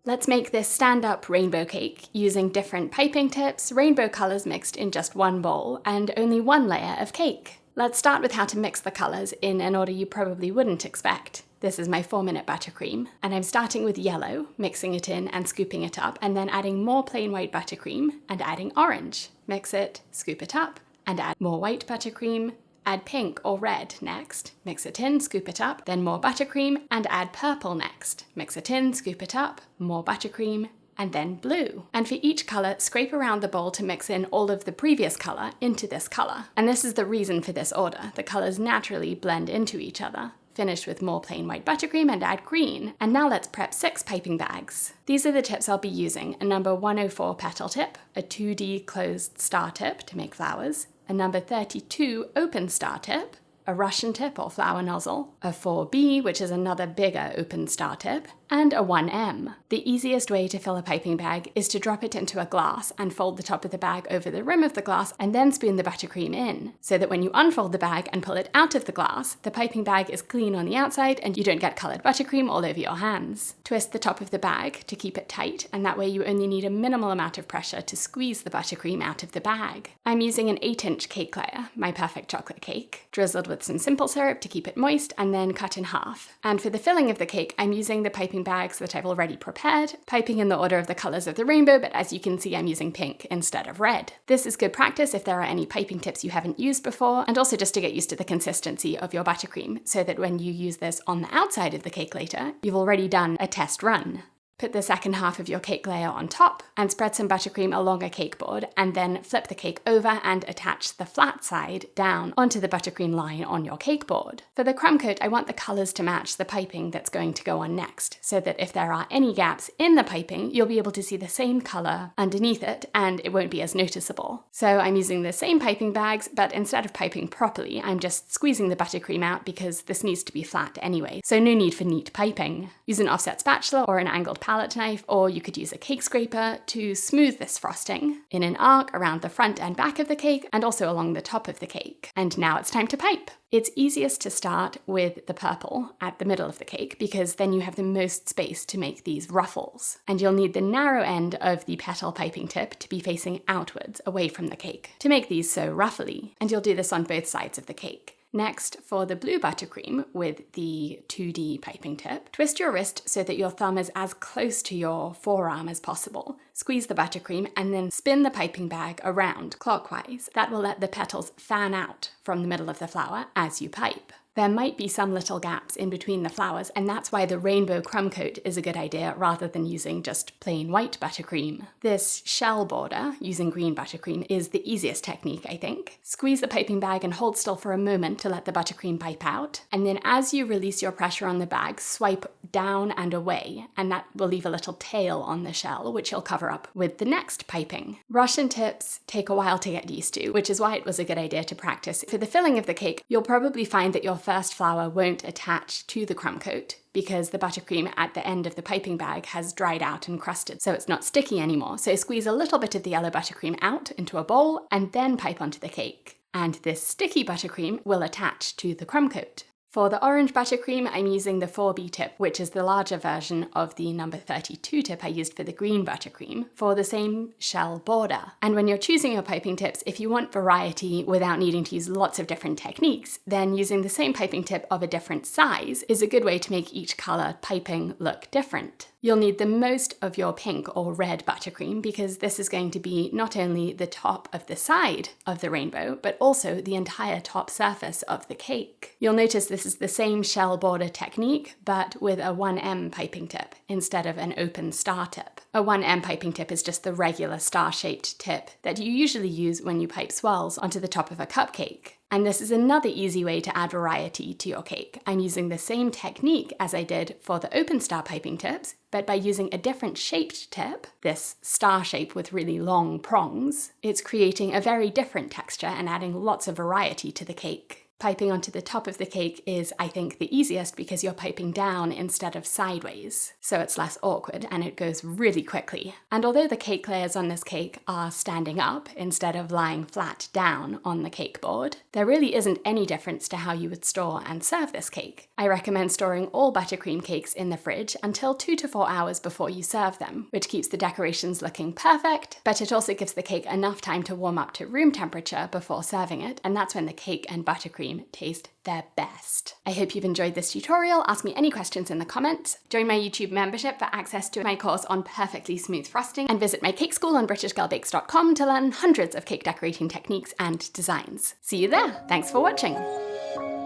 Let's make this stand-up rainbow cake using different piping tips, rainbow colours mixed in just one bowl, and only one layer of cake. Let's start with how to mix the colours in an order you probably wouldn't expect. This is my 4-minute buttercream, and I'm starting with yellow, mixing it in and scooping it up, and then adding more plain white buttercream and adding orange. Mix it, scoop it up, and add more white buttercream. Add pink or red next, mix it in, scoop it up, then more buttercream, and add purple next. Mix it in, scoop it up, more buttercream, and then blue. And for each colour, scrape around the bowl to mix in all of the previous colour into this colour. And this is the reason for this order. The colours naturally blend into each other. Finish with more plain white buttercream and add green. And now let's prep 6 piping bags. These are the tips I'll be using: a number 104 petal tip, a 2D closed star tip to make flowers, a number 32 open star tip, a Russian tip or flower nozzle, a 4B, which is another bigger open star tip, and a 1M. The easiest way to fill a piping bag is to drop it into a glass and fold the top of the bag over the rim of the glass and then spoon the buttercream in, so that when you unfold the bag and pull it out of the glass, the piping bag is clean on the outside and you don't get coloured buttercream all over your hands. Twist the top of the bag to keep it tight, and that way you only need a minimal amount of pressure to squeeze the buttercream out of the bag. I'm using an 8-inch cake layer, my perfect chocolate cake, drizzled with some simple syrup to keep it moist and then cut in half. And for the filling of the cake, I'm using the piping bags that I've already prepared, piping in the order of the colours of the rainbow, but as you can see, I'm using pink instead of red. This is good practice if there are any piping tips you haven't used before, and also just to get used to the consistency of your buttercream, so that when you use this on the outside of the cake later, you've already done a test run. Put the second half of your cake layer on top and spread some buttercream along a cake board, and then flip the cake over and attach the flat side down onto the buttercream line on your cake board. For the crumb coat, I want the colours to match the piping that's going to go on next, so that if there are any gaps in the piping, you'll be able to see the same colour underneath it and it won't be as noticeable. So I'm using the same piping bags, but instead of piping properly, I'm just squeezing the buttercream out because this needs to be flat anyway, so no need for neat piping. Use an offset spatula or an angled palette knife, or you could use a cake scraper to smooth this frosting in an arc around the front and back of the cake and also along the top of the cake. And now it's time to pipe. It's easiest to start with the purple at the middle of the cake because then you have the most space to make these ruffles. And you'll need the narrow end of the petal piping tip to be facing outwards away from the cake to make these so ruffly. And you'll do this on both sides of the cake. Next, for the blue buttercream with the 2D piping tip, twist your wrist so that your thumb is as close to your forearm as possible. Squeeze the buttercream and then spin the piping bag around clockwise. That will let the petals fan out from the middle of the flower as you pipe. There might be some little gaps in between the flowers, and that's why the rainbow crumb coat is a good idea rather than using just plain white buttercream. This shell border, using green buttercream, is the easiest technique, I think. Squeeze the piping bag and hold still for a moment to let the buttercream pipe out, and then as you release your pressure on the bag, swipe down and away, and that will leave a little tail on the shell, which you'll cover up with the next piping. Russian tips take a while to get used to, which is why it was a good idea to practice. For the filling of the cake, you'll probably find that your first flower won't attach to the crumb coat because the buttercream at the end of the piping bag has dried out and crusted, so it's not sticky anymore. So squeeze a little bit of the yellow buttercream out into a bowl and then pipe onto the cake. And this sticky buttercream will attach to the crumb coat. For the orange buttercream, I'm using the 4B tip, which is the larger version of the number 32 tip I used for the green buttercream, for the same shell border. And when you're choosing your piping tips, if you want variety without needing to use lots of different techniques, then using the same piping tip of a different size is a good way to make each colour piping look different. You'll need the most of your pink or red buttercream because this is going to be not only the top of the side of the rainbow, but also the entire top surface of the cake. You'll notice this is the same shell border technique, but with a 1M piping tip instead of an open star tip. A 1M piping tip is just the regular star-shaped tip that you usually use when you pipe swirls onto the top of a cupcake. And this is another easy way to add variety to your cake. I'm using the same technique as I did for the open star piping tips, but by using a different shaped tip, this star shape with really long prongs, it's creating a very different texture and adding lots of variety to the cake. Piping onto the top of the cake is, I think, the easiest because you're piping down instead of sideways, so it's less awkward and it goes really quickly. And although the cake layers on this cake are standing up instead of lying flat down on the cake board, there really isn't any difference to how you would store and serve this cake. I recommend storing all buttercream cakes in the fridge until 2 to 4 hours before you serve them, which keeps the decorations looking perfect, but it also gives the cake enough time to warm up to room temperature before serving it, and that's when the cake and buttercream taste their best. I hope you've enjoyed this tutorial. Ask me any questions in the comments. Join my YouTube membership for access to my course on perfectly smooth frosting, and visit my cake school on BritishGirlBakes.com to learn hundreds of cake decorating techniques and designs. See you there. Thanks for watching.